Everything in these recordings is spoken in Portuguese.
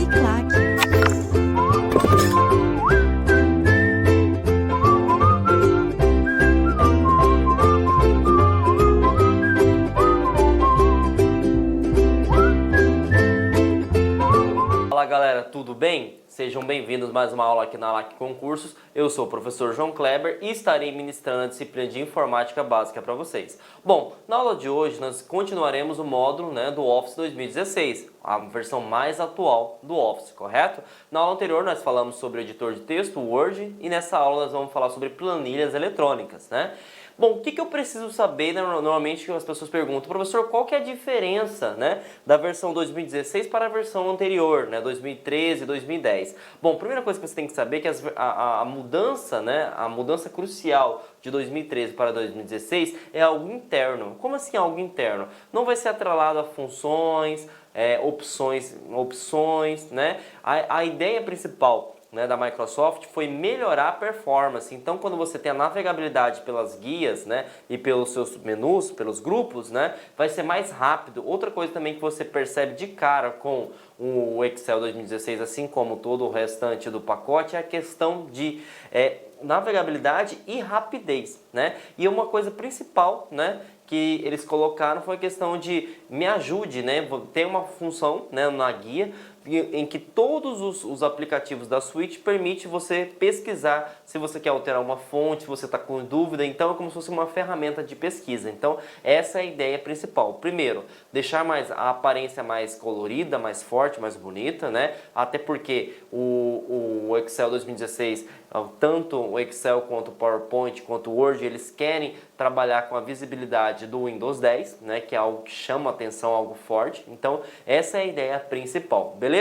Uniclac. Fala galera, tudo bem? Sejam bem-vindos a mais uma aula aqui na LAC Concursos. Eu sou o professor João Kleber e estarei ministrando a disciplina de Informática Básica para vocês. Bom, na aula de hoje nós continuaremos o módulo do Office 2016, a versão mais atual do Office, correto? Na aula anterior nós falamos sobre editor de texto, Word, e nessa aula nós vamos falar sobre planilhas eletrônicas, né? Bom, o que eu preciso saber, né? Normalmente as pessoas perguntam, professor, qual que é a diferença, da versão 2016 para a versão anterior, 2013 e 2010? Bom, a primeira coisa que você tem que saber é que a mudança, a mudança crucial de 2013 para 2016 é algo interno. Como assim algo interno? Não vai ser atrelado a funções, opções, né? A ideia principal da Microsoft foi melhorar a performance. Então, quando você tem a navegabilidade pelas guias, e pelos seus menus, pelos grupos, vai ser mais rápido. Outra coisa também que você percebe de cara com o Excel 2016, assim como todo o restante do pacote, é a questão de navegabilidade e rapidez, E uma coisa principal, que eles colocaram foi a questão de me ajude, Tem uma função, na guia em que todos os aplicativos da suite permite você pesquisar se você quer alterar uma fonte, se você está com dúvida. Então é como se fosse uma ferramenta de pesquisa. Então essa é a ideia principal. Primeiro, deixar a aparência mais colorida, mais forte, mais bonita, Até porque o Excel 2016, tanto o Excel quanto o PowerPoint quanto o Word, eles querem trabalhar com a visibilidade do Windows 10, que é algo que chama atenção, algo forte. Então essa é a ideia principal, beleza?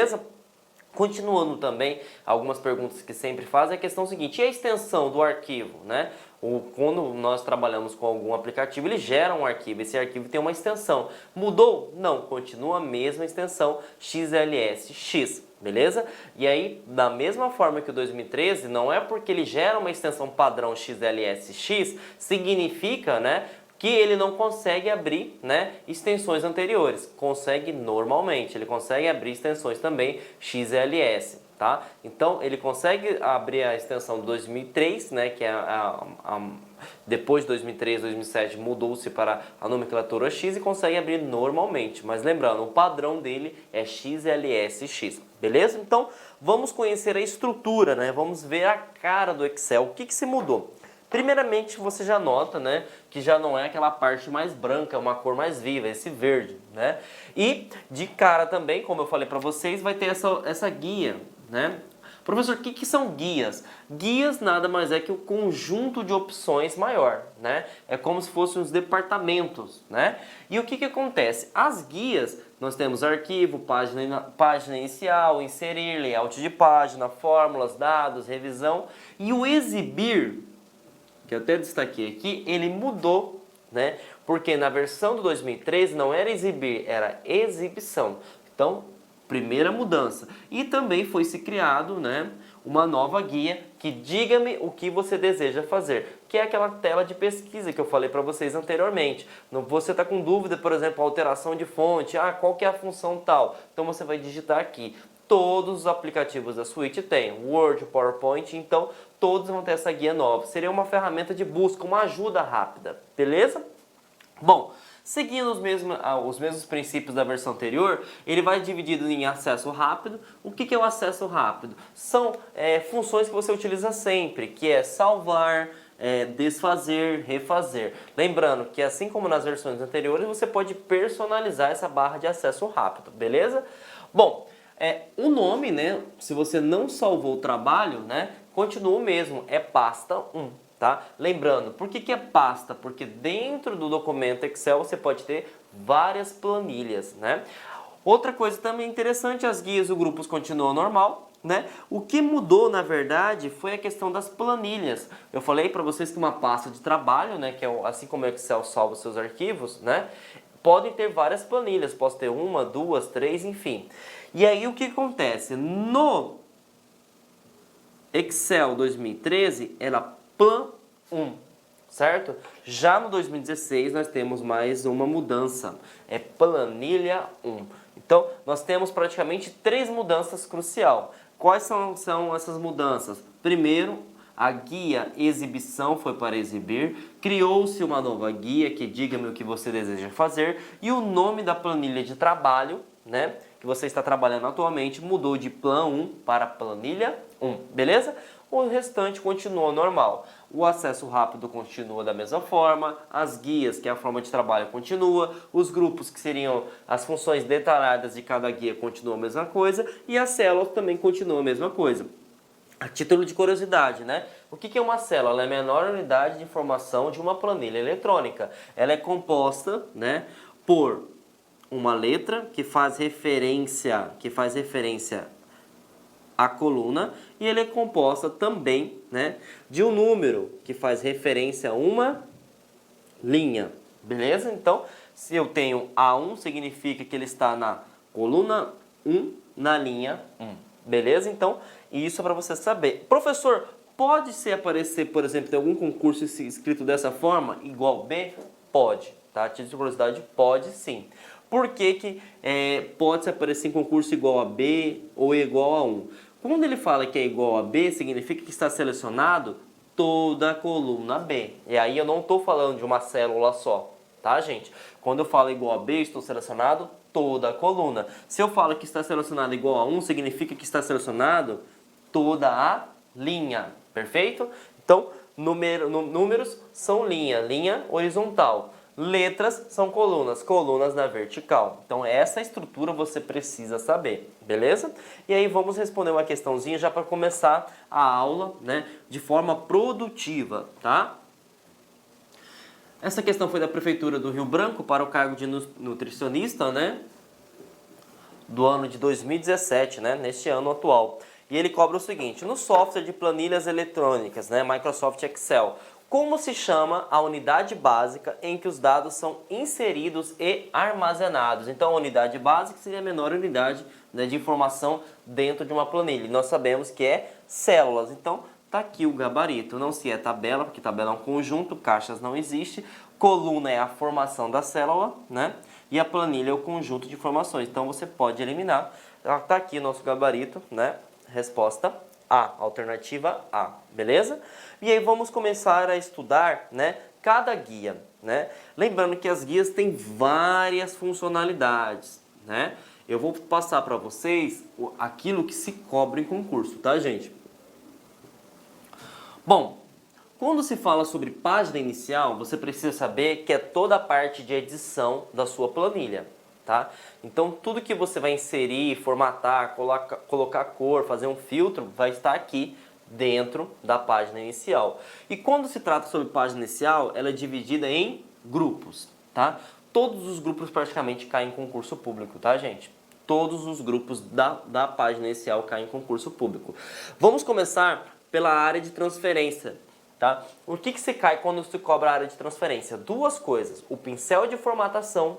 Continuando também, algumas perguntas que sempre fazem é a questão seguinte: e a extensão do arquivo, Quando nós trabalhamos com algum aplicativo, ele gera um arquivo, esse arquivo tem uma extensão. Mudou? Não, continua a mesma extensão XLSX, beleza? E aí, da mesma forma que o 2013, não é porque ele gera uma extensão padrão XLSX, significa, que ele não consegue abrir, extensões anteriores. Consegue normalmente, ele consegue abrir extensões também XLS, tá? Então, ele consegue abrir a extensão do 2003, que é depois de 2003, 2007 mudou-se para a nomenclatura X e consegue abrir normalmente. Mas lembrando, o padrão dele é XLSX, beleza? Então, vamos conhecer a estrutura, Vamos ver a cara do Excel. O que se mudou? Primeiramente, você já nota, que já não é aquela parte mais branca, é uma cor mais viva, esse verde, E de cara também, como eu falei para vocês, vai ter essa guia, Professor, o que são guias? Guias nada mais é que o conjunto de opções maior, É como se fossem os departamentos, E o que acontece? As guias, nós temos arquivo, página inicial, inserir, layout de página, fórmulas, dados, revisão. E o exibir, que eu até destaquei aqui, ele mudou, Porque na versão do 2013 não era exibir, era exibição. Então, primeira mudança. E também foi se criado, uma nova guia que diga-me o que você deseja fazer, que é aquela tela de pesquisa que eu falei para vocês anteriormente. Você está com dúvida, por exemplo, alteração de fonte, qual que é a função tal? Então você vai digitar aqui. Todos os aplicativos da suite têm Word, PowerPoint, então todos vão ter essa guia nova. Seria uma ferramenta de busca, uma ajuda rápida, beleza? Bom, seguindo os mesmos princípios da versão anterior, ele vai dividido em acesso rápido. O que é o acesso rápido? São funções que você utiliza sempre, que é salvar, desfazer, refazer. Lembrando que assim como nas versões anteriores, você pode personalizar essa barra de acesso rápido, beleza? Bom, o nome, se você não salvou o trabalho, continua o mesmo, é pasta 1, tá? Lembrando, por que é pasta? Porque dentro do documento Excel você pode ter várias planilhas, Outra coisa também interessante, as guias e grupos continuam normal, O que mudou, na verdade, foi a questão das planilhas. Eu falei para vocês que uma pasta de trabalho, que é assim como o Excel salva os seus arquivos, podem ter várias planilhas, posso ter uma, duas, três, enfim. E aí o que acontece? No Excel 2013 era Plan 1, certo? Já no 2016 nós temos mais uma mudança, é Planilha 1. Então, nós temos praticamente 3 mudanças cruciais. Quais são essas mudanças? Primeiro, a guia exibição foi para exibir, criou-se uma nova guia que diga-me o que você deseja fazer e o nome da planilha de trabalho, né, que você está trabalhando atualmente, mudou de Plan 1 para Planilha 1, beleza? O restante continua normal. O acesso rápido continua da mesma forma, as guias, que é a forma de trabalho, continua, os grupos, que seriam as funções detalhadas de cada guia, continuam a mesma coisa, e as células também continuam a mesma coisa. A título de curiosidade, né? O que é uma célula? Ela é a menor unidade de informação de uma planilha eletrônica. Ela é composta, né, por uma letra que faz referência à coluna e ele é composta também, né, de um número que faz referência a uma linha, beleza? Então, se eu tenho A1, significa que ele está na coluna 1, na linha 1, beleza? Então, isso é para você saber. Professor, pode ser aparecer, por exemplo, em algum concurso escrito dessa forma, igual B? Pode, tá? Título de curiosidade, pode sim. Por que pode se aparecer em concurso igual a B ou igual a 1? Quando ele fala que é igual a B, significa que está selecionado toda a coluna B. E aí eu não estou falando de uma célula só, tá, gente? Quando eu falo igual a B, estou selecionado toda a coluna. Se eu falo que está selecionado igual a 1, significa que está selecionado toda a linha, perfeito? Então, números são linha horizontal. Letras são colunas na vertical. Então, essa estrutura você precisa saber, beleza? E aí, vamos responder uma questãozinha já para começar a aula, né, de forma produtiva, tá? Essa questão foi da Prefeitura do Rio Branco para o cargo de nutricionista, né, do ano de 2017, né, neste ano atual. E ele cobra o seguinte: no software de planilhas eletrônicas, né, Microsoft Excel, como se chama a unidade básica em que os dados são inseridos e armazenados? Então, a unidade básica seria a menor unidade, né, de informação dentro de uma planilha. E nós sabemos que é células. Então, tá aqui o gabarito. Não se é tabela, porque tabela é um conjunto, caixas não existe. Coluna é a formação da célula, né? E a planilha é o conjunto de informações. Então, você pode eliminar. Tá aqui o nosso gabarito, né? Resposta A, alternativa A, beleza? E aí vamos começar a estudar, né, cada guia, né? Lembrando que as guias têm várias funcionalidades, né? Eu vou passar para vocês aquilo que se cobra em concurso, tá, gente? Bom, quando se fala sobre página inicial, você precisa saber que é toda a parte de edição da sua planilha, tá? Então, tudo que você vai inserir, formatar, colocar cor, fazer um filtro, vai estar aqui dentro da página inicial. E quando se trata sobre página inicial, ela é dividida em grupos, tá? Todos os grupos praticamente caem em concurso público, tá, gente? Todos os grupos da página inicial caem em concurso público. Vamos começar pela área de transferência, tá? O que se cai quando se cobra a área de transferência? Duas coisas: o pincel de formatação,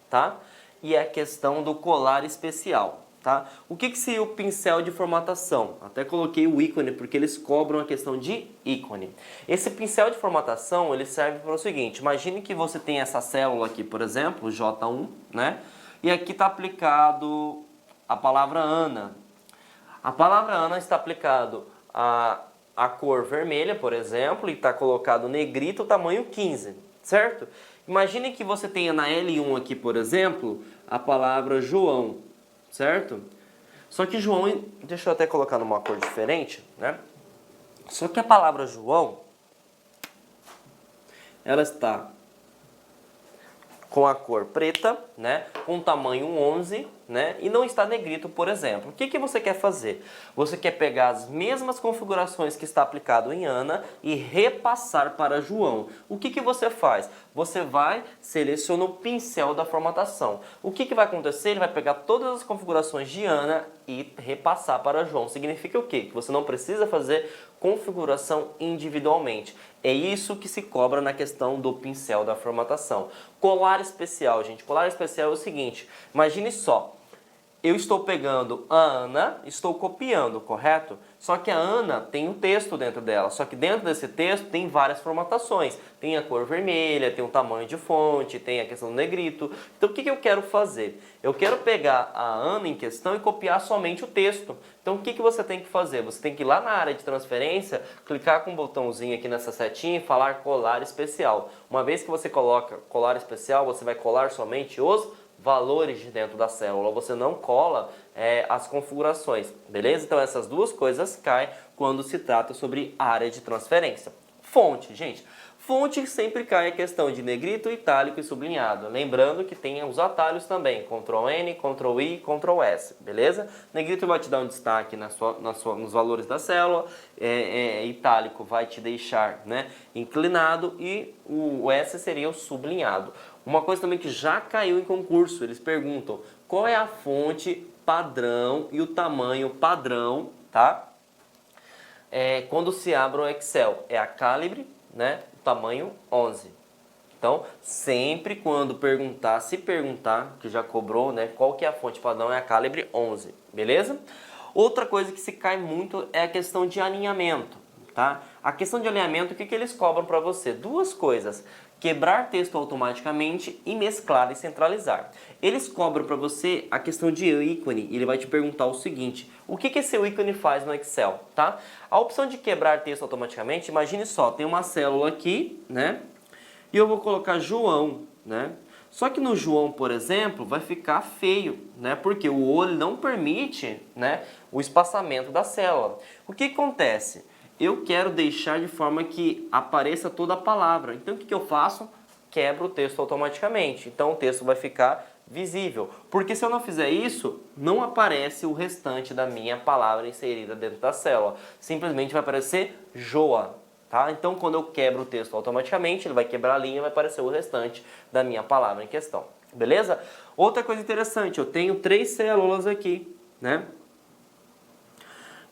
tá? E a questão do colar especial, tá? O que seria o pincel de formatação? Até coloquei o ícone porque eles cobram a questão de ícone. Esse pincel de formatação, ele serve para o seguinte: imagine que você tem essa célula aqui, por exemplo, J1, né? E aqui está aplicado a palavra Ana. A palavra Ana está aplicado a cor vermelha, por exemplo, e está colocado negrito, tamanho 15, certo? Imagine que você tenha na L1 aqui, por exemplo, a palavra João, certo? Só que João, deixa eu até colocar numa cor diferente, né? Só que a palavra João, ela está com a cor preta, né? Com tamanho 11, né? E não está negrito, por exemplo. O que você quer fazer? Você quer pegar as mesmas configurações que está aplicado em Ana e repassar para João. O que você faz? Você vai, seleciona o pincel da formatação. O que vai acontecer? Ele vai pegar todas as configurações de Ana e repassar para João. Significa o quê? Que você não precisa fazer configuração individualmente. É isso que se cobra na questão do pincel da formatação. Colar especial, gente. Colar especial é o seguinte: imagine só, eu estou pegando a Ana, estou copiando, correto? Só que a Ana tem um texto dentro dela, só que dentro desse texto tem várias formatações. Tem a cor vermelha, tem o tamanho de fonte, tem a questão do negrito. Então o que eu quero fazer? Eu quero pegar a Ana em questão e copiar somente o texto. Então o que você tem que fazer? Você tem que ir lá na área de transferência, clicar com o botãozinho aqui nessa setinha e falar colar especial. Uma vez que você coloca colar especial, você vai colar somente os valores de dentro da célula, você não cola as configurações, beleza? Então essas duas coisas caem quando se trata sobre área de transferência. Fonte, gente. Fonte sempre cai a questão de negrito, itálico e sublinhado. Lembrando que tem os atalhos também, Ctrl N, Ctrl I, Ctrl S, beleza? Negrito vai te dar um destaque nos valores da célula, itálico vai te deixar, né, inclinado e o S seria o sublinhado. Uma coisa também que já caiu em concurso, eles perguntam qual é a fonte padrão e o tamanho padrão, tá? Quando se abre o Excel, é a Calibre, né? O tamanho 11. Então, sempre quando se perguntar, que já cobrou, né? Qual que é a fonte padrão, é a Calibre 11, beleza? Outra coisa que se cai muito é a questão de alinhamento, tá? A questão de alinhamento, o que eles cobram para você? Duas coisas. Quebrar texto automaticamente e mesclar e centralizar. Eles cobram para você a questão de ícone. Ele vai te perguntar o seguinte: o que esse ícone faz no Excel, tá? A opção de quebrar texto automaticamente, imagine só, tem uma célula aqui, né? E eu vou colocar João, né? Só que no João, por exemplo, vai ficar feio, né? Porque o olho não permite, né, o espaçamento da célula. O que acontece? Eu quero deixar de forma que apareça toda a palavra. Então o que eu faço? Quebro o texto automaticamente. Então o texto vai ficar visível. Porque se eu não fizer isso, não aparece o restante da minha palavra inserida dentro da célula. Simplesmente vai aparecer Joa. Tá? Então quando eu quebro o texto automaticamente, ele vai quebrar a linha e vai aparecer o restante da minha palavra em questão. Beleza? Outra coisa interessante, eu tenho 3 células aqui, né?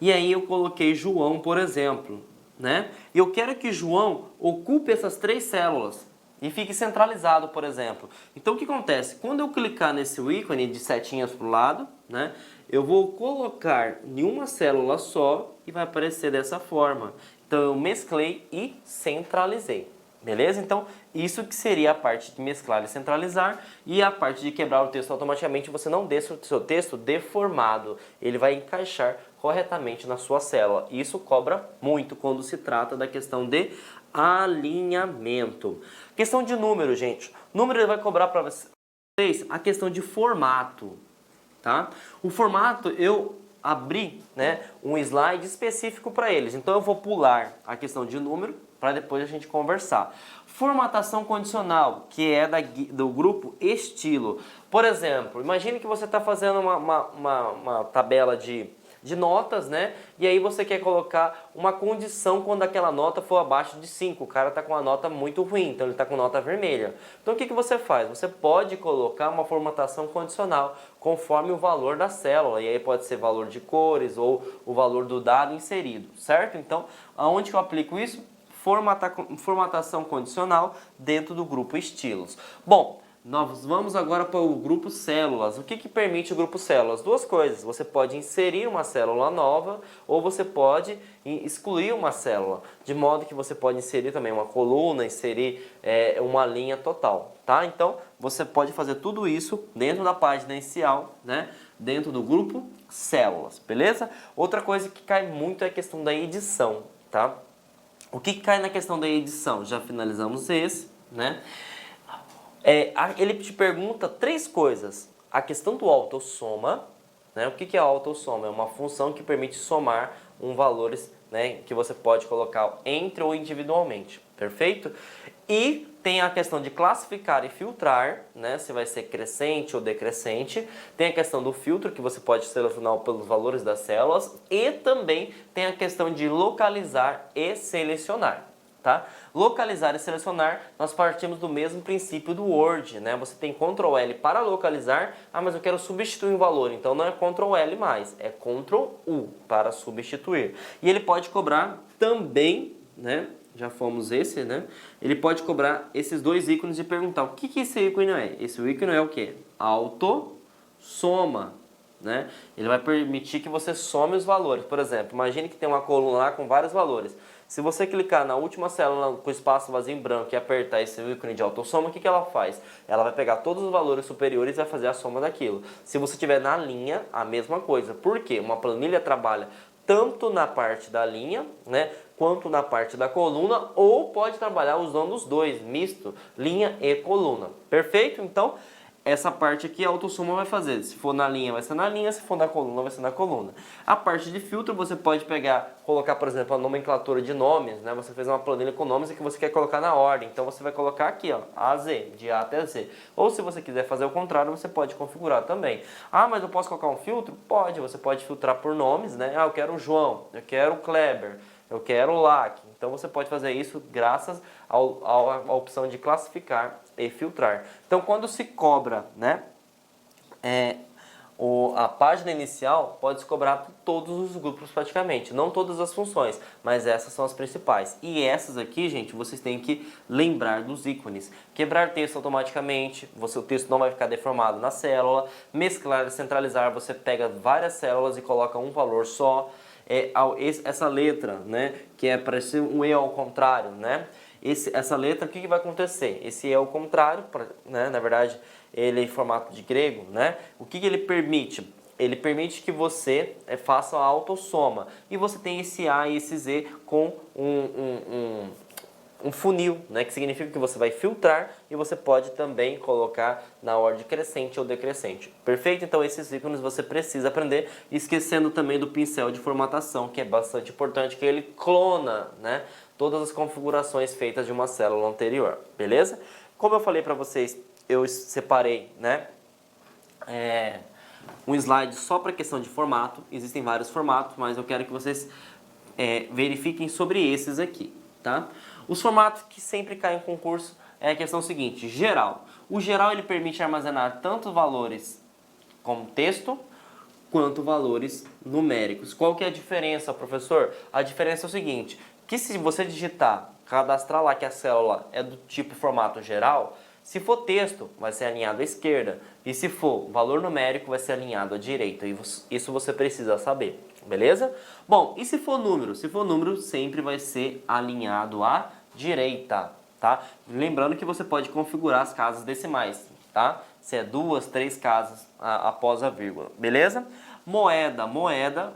E aí eu coloquei João, por exemplo, né? E eu quero que João ocupe essas 3 células e fique centralizado, por exemplo. Então o que acontece? Quando eu clicar nesse ícone de setinhas para o lado, né? Eu vou colocar em uma célula só e vai aparecer dessa forma. Então eu mesclei e centralizei. Beleza? Então, isso que seria a parte de mesclar e centralizar, e a parte de quebrar o texto automaticamente, você não deixa o seu texto deformado, ele vai encaixar corretamente na sua célula. Isso cobra muito quando se trata da questão de alinhamento. Questão de número, gente. Número ele vai cobrar para vocês a questão de formato, tá? O formato eu abri, né, um slide específico para eles, então eu vou pular a questão de número para depois a gente conversar. Formatação condicional, que é do grupo estilo. Por exemplo, imagine que você está fazendo uma tabela de notas, né? E aí você quer colocar uma condição quando aquela nota for abaixo de 5. O cara está com uma nota muito ruim, então ele está com nota vermelha. Então o que você faz? Você pode colocar uma formatação condicional conforme o valor da célula. E aí pode ser valor de cores ou o valor do dado inserido, certo? Então, aonde que eu aplico isso? Formatação condicional dentro do grupo estilos. Bom, nós vamos agora para o grupo células. O que permite o grupo células? Duas coisas. Você pode inserir uma célula nova ou você pode excluir uma célula. De modo que você pode inserir também uma coluna, inserir uma linha total. Tá? Então, você pode fazer tudo isso dentro da página inicial, né? Dentro do grupo células. Beleza? Outra coisa que cai muito é a questão da edição. Tá? O que cai na questão da edição? Já finalizamos esse, né? Ele te pergunta 3 coisas. A questão do autossoma, né? O que é a autossoma? É uma função que permite somar valores, né, que você pode colocar entre ou individualmente, perfeito? E tem a questão de classificar e filtrar, né, se vai ser crescente ou decrescente. Tem a questão do filtro, que você pode selecionar pelos valores das células. E também tem a questão de localizar e selecionar. Tá? Localizar e selecionar, nós partimos do mesmo princípio do Word, né? Você tem Ctrl L para localizar, mas eu quero substituir um valor, então não é Ctrl L mais, é Ctrl U para substituir. E ele pode cobrar também, né? Já fomos esse, né? Ele pode cobrar esses 2 ícones e perguntar o que esse ícone é. Esse ícone é o que? Autossoma, né? Ele vai permitir que você some os valores. Por exemplo, imagine que tem uma coluna lá com vários valores. Se você clicar na última célula com espaço vazio em branco e apertar esse ícone de autossoma, o que ela faz? Ela vai pegar todos os valores superiores e vai fazer a soma daquilo. Se você tiver na linha, a mesma coisa. Por quê? Uma planilha trabalha tanto na parte da linha, né, quanto na parte da coluna, ou pode trabalhar usando os dois, misto, linha e coluna. Perfeito? Então, essa parte aqui a autossoma vai fazer. Se for na linha, vai ser na linha. Se for na coluna, vai ser na coluna. A parte de filtro, você pode pegar, colocar, por exemplo, a nomenclatura de nomes, né? Você fez uma planilha com nomes e que você quer colocar na ordem. Então, você vai colocar aqui, ó, A a Z, de A até Z. Ou se você quiser fazer o contrário, você pode configurar também. Ah, mas eu posso colocar um filtro? Pode. Você pode filtrar por nomes, né? Ah, eu quero o João, eu quero o Kleber, eu quero o LAC. Então, você pode fazer isso graças à opção de classificar e filtrar. Então, quando se cobra, né, a página inicial, pode se cobrar por todos os grupos praticamente. Não todas as funções, mas essas são as principais. E essas aqui, gente, vocês têm que lembrar dos ícones. Quebrar texto automaticamente, o texto não vai ficar deformado na célula. Mesclar e centralizar, você pega várias células e coloca um valor só. Essa letra, né, que é parecer um E ao contrário, né? Essa letra, o que vai acontecer? Esse E ao contrário, né, na verdade, ele é em formato de grego, né? O que ele permite? Ele permite que você faça a autossoma. E você tem esse A e esse Z com um funil, né? Que significa que você vai filtrar e você pode também colocar na ordem crescente ou decrescente. Perfeito? Então esses ícones você precisa aprender, esquecendo também do pincel de formatação, que é bastante importante, que ele clona, né, todas as configurações feitas de uma célula anterior. Beleza? Como eu falei para vocês, eu separei, né, um slide só para questão de formato. Existem vários formatos, mas eu quero que vocês verifiquem sobre esses aqui, tá? Os formatos que sempre caem em concurso é a questão seguinte: geral. O geral ele permite armazenar tanto valores como texto, quanto valores numéricos. Qual que é a diferença, professor? A diferença é o seguinte, que se você digitar, cadastrar lá que a célula é do tipo formato geral, se for texto, vai ser alinhado à esquerda. E se for valor numérico, vai ser alinhado à direita. E isso você precisa saber, beleza? Bom, e se for número? Se for número, sempre vai ser alinhado à direita, tá? Lembrando que você pode configurar as casas decimais, tá? Se é 2, 3 casas após a vírgula, beleza? Moeda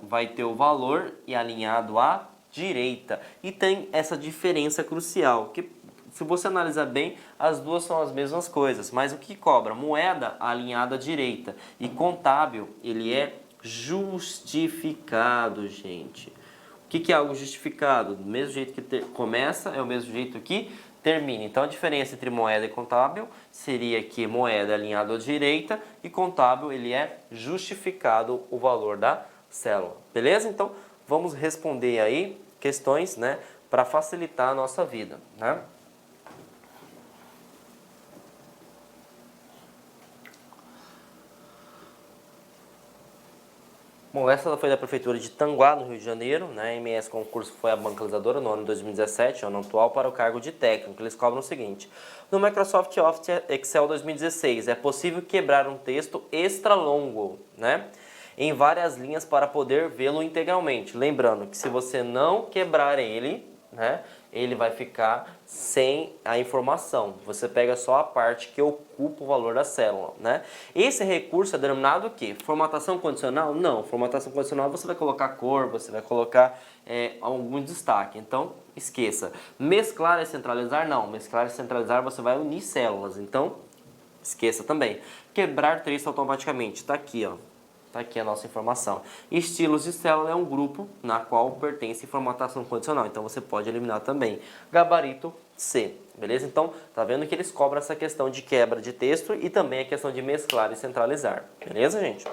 vai ter o valor e alinhado à direita. E tem essa diferença crucial, que se você analisar bem, as duas são as mesmas coisas, mas o que cobra? Moeda alinhada à direita e contábil, ele é justificado, gente. O que é algo justificado? Do mesmo jeito que começa, é o mesmo jeito que termina. Então a diferença entre moeda e contábil seria que moeda é alinhado à direita e contábil ele é justificado o valor da célula. Beleza? Então vamos responder aí questões, né, para facilitar a nossa vida, né? Bom, essa foi da Prefeitura de Tanguá, no Rio de Janeiro, né? A MS Concurso foi a bancalizadora no ano 2017, ano atual, para o cargo de técnico. Eles cobram o seguinte: no Microsoft Office Excel 2016, é possível quebrar um texto extra longo, né, em várias linhas para poder vê-lo integralmente. Lembrando que se você não quebrar ele, né, ele vai ficar sem a informação. Você pega só a parte que ocupa o valor da célula, né? Esse recurso é denominado o quê? Formatação condicional? Não. Formatação condicional você vai colocar cor, você vai colocar algum destaque. Então, esqueça. Mesclar e centralizar? Não. Mesclar e centralizar você vai unir células. Então, esqueça também. Quebrar texto automaticamente. Está aqui, ó. Está aqui a nossa informação. Estilos de célula é um grupo na qual pertence formatação condicional. Então você pode eliminar também. Gabarito C. Beleza? Então, tá vendo que eles cobram essa questão de quebra de texto e também a questão de mesclar e centralizar. Beleza, gente?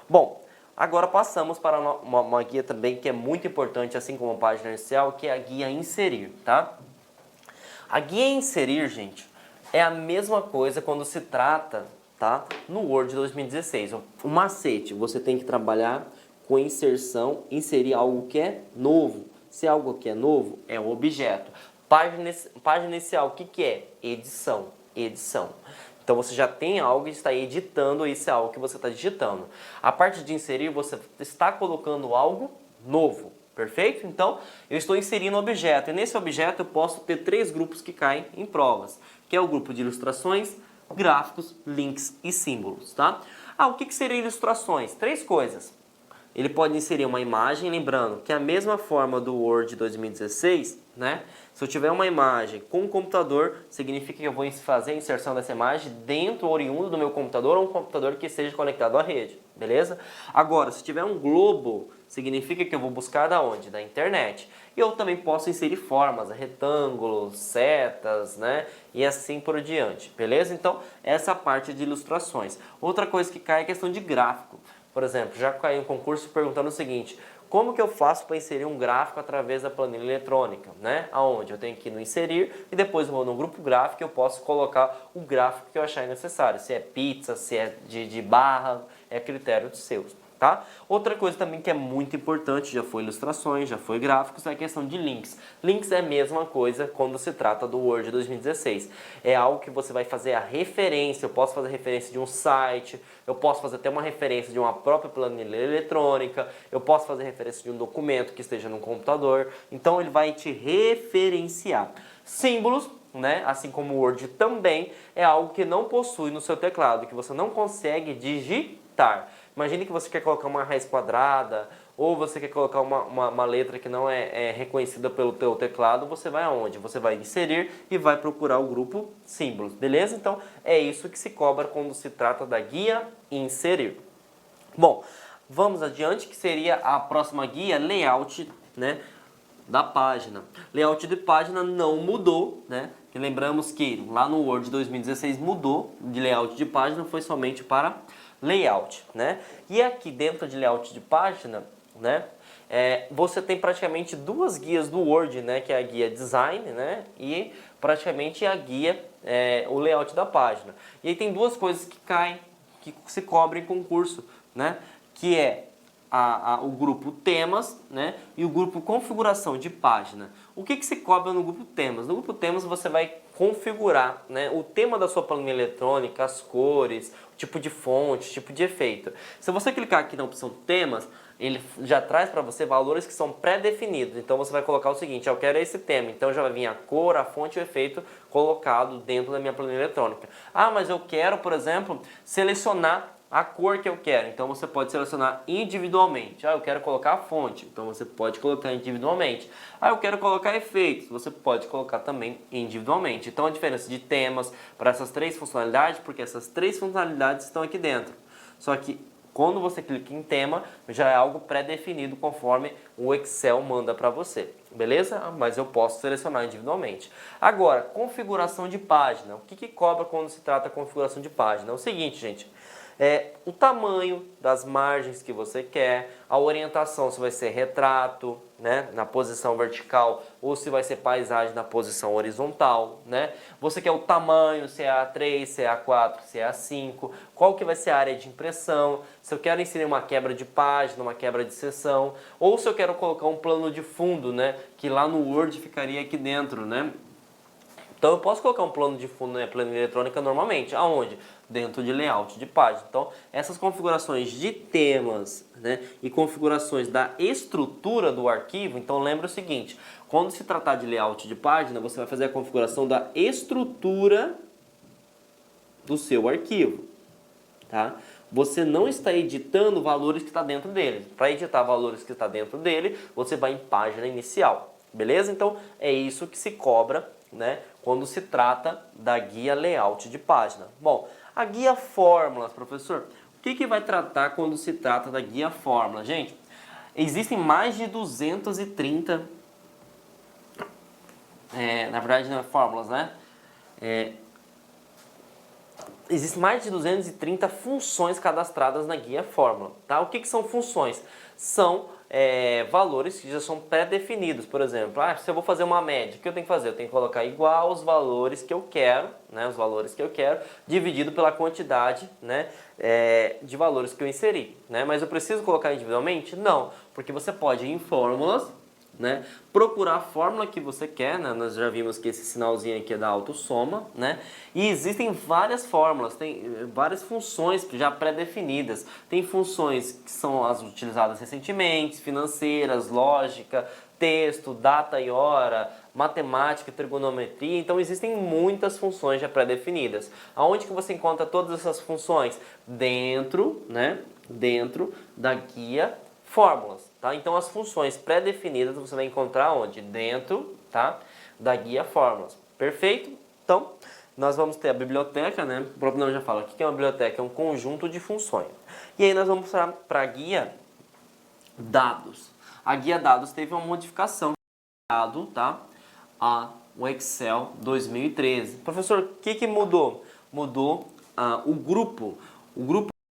Bom, agora passamos para uma guia também que é muito importante, assim como a página inicial, que é a guia inserir, tá? A guia inserir, gente, é a mesma coisa quando se trata, tá, no Word 2016. O macete, você tem que trabalhar com inserção, inserir algo que é novo. Se algo que é novo, é um objeto. Página inicial, o que é? Edição. Então você já tem algo e está editando esse algo que você está digitando. A parte de inserir, você está colocando algo novo. Perfeito? Então, eu estou inserindo um objeto. E nesse objeto eu posso ter 3 grupos que caem em provas. Que é o grupo de ilustrações, gráficos, links e símbolos. Tá? O que seriam ilustrações? 3 coisas. Ele pode inserir uma imagem, lembrando que a mesma forma do Word 2016, né? Se eu tiver uma imagem com um computador, significa que eu vou fazer a inserção dessa imagem dentro, oriundo do meu computador ou um computador que esteja conectado à rede, beleza? Agora, se tiver um globo, significa que eu vou buscar da onde? Da internet. E eu também posso inserir formas, retângulos, setas, né? E assim por diante, beleza? Então, essa é a parte de ilustrações. Outra coisa que cai é a questão de gráfico. Por exemplo, já caiu um concurso perguntando o seguinte: como que eu faço para inserir um gráfico através da planilha eletrônica, né? Aonde eu tenho que ir no inserir e depois eu vou no grupo gráfico e eu posso colocar o gráfico que eu achar necessário. Se é pizza, se é de barra, é critério dos seus. Tá? Outra coisa também que é muito importante, já foi ilustrações, já foi gráficos, é a questão de links. Links é a mesma coisa quando se trata do Word 2016. É algo que você vai fazer a referência, eu posso fazer referência de um site, eu posso fazer até uma referência de uma própria planilha eletrônica, eu posso fazer referência de um documento que esteja no computador, então ele vai te referenciar. Símbolos, né? Assim como o Word também, é algo que não possui no seu teclado, que você não consegue digitar. Imagine que você quer colocar uma raiz quadrada ou você quer colocar uma letra que não é reconhecida pelo teu teclado, você vai aonde? Você vai inserir e vai procurar o grupo símbolos, beleza? Então é isso que se cobra quando se trata da guia inserir. Bom, vamos adiante, que seria a próxima guia, layout, né, da página. Layout de página não mudou, né? E lembramos que lá no Word 2016 mudou de layout de página, foi somente para layout, né? E aqui dentro de layout de página, né? Você tem praticamente 2 guias do Word, né? Que é a guia design, né? E praticamente a guia, o layout da página. E aí tem 2 coisas que caem, que se cobrem em concurso, né? Que é o grupo temas, né? E o grupo configuração de página. O que se cobra no grupo temas? No grupo temas você vai configurar, né, o tema da sua planilha eletrônica, as cores, o tipo de fonte, tipo de efeito. Se você clicar aqui na opção temas, ele já traz para você valores que são pré-definidos. Então você vai colocar o seguinte: eu quero esse tema, então já vai vir a cor, a fonte e o efeito colocado dentro da minha planilha eletrônica. Mas eu quero, por exemplo, selecionar a cor que eu quero, então você pode selecionar individualmente. Eu quero colocar a fonte, então você pode colocar individualmente. Eu quero colocar efeitos, você pode colocar também individualmente. Então a diferença de temas para essas 3 funcionalidades, porque essas 3 funcionalidades estão aqui dentro. Só que quando você clica em tema, já é algo pré-definido conforme o Excel manda para você, beleza? Mas eu posso selecionar individualmente. Agora, configuração de página. O que cobra quando se trata de configuração de página? É o seguinte, gente. O tamanho das margens que você quer, a orientação, se vai ser retrato, né, na posição vertical, ou se vai ser paisagem na posição horizontal, né? Você quer o tamanho, se é A3, se é A4, se é A5, qual que vai ser a área de impressão, se eu quero inserir uma quebra de página, uma quebra de seção, ou se eu quero colocar um plano de fundo, né, que lá no Word ficaria aqui dentro, né? Então eu posso colocar um plano de fundo na planilha eletrônica normalmente. Aonde? Dentro de layout de página. Então essas configurações de temas, né, e configurações da estrutura do arquivo, então lembra o seguinte: quando se tratar de layout de página, você vai fazer a configuração da estrutura do seu arquivo. Tá? Você não está editando valores que está dentro dele. Para editar valores que está dentro dele, você vai em página inicial. Beleza? Então é isso que se cobra, né, quando se trata da guia layout de página. Bom, a guia fórmulas, professor, o que vai tratar quando se trata da guia fórmula? Gente, existem mais de 230, na verdade não é fórmulas, né? Existem mais de 230 funções cadastradas na guia fórmula. Tá? O que são funções? São valores que já são pré-definidos. Por exemplo, se eu vou fazer uma média, o que eu tenho que fazer? Eu tenho que colocar igual os valores que eu quero, né, os valores que eu quero, dividido pela quantidade, né, de valores que eu inseri. Né? Mas eu preciso colocar individualmente? Não, porque você pode ir em fórmulas, né? Procurar a fórmula que você quer, né? Nós já vimos que esse sinalzinho aqui é da autossoma, né? E existem várias fórmulas, tem várias funções já pré-definidas. Tem funções que são as utilizadas recentemente, financeiras, lógica, texto, data e hora, matemática, trigonometria. Então existem muitas funções já pré-definidas. Aonde que você encontra todas essas funções? Dentro, né? Dentro da guia fórmulas, tá? Então as funções pré-definidas você vai encontrar onde? Dentro, tá? Da guia fórmulas. Perfeito? Então, nós vamos ter a biblioteca, né? O próprio nome já fala. O que é uma biblioteca? É um conjunto de funções. E aí nós vamos para a guia dados. A guia dados teve uma modificação, tá? O Excel 2013. Professor, o que mudou? Mudou o grupo. O grupo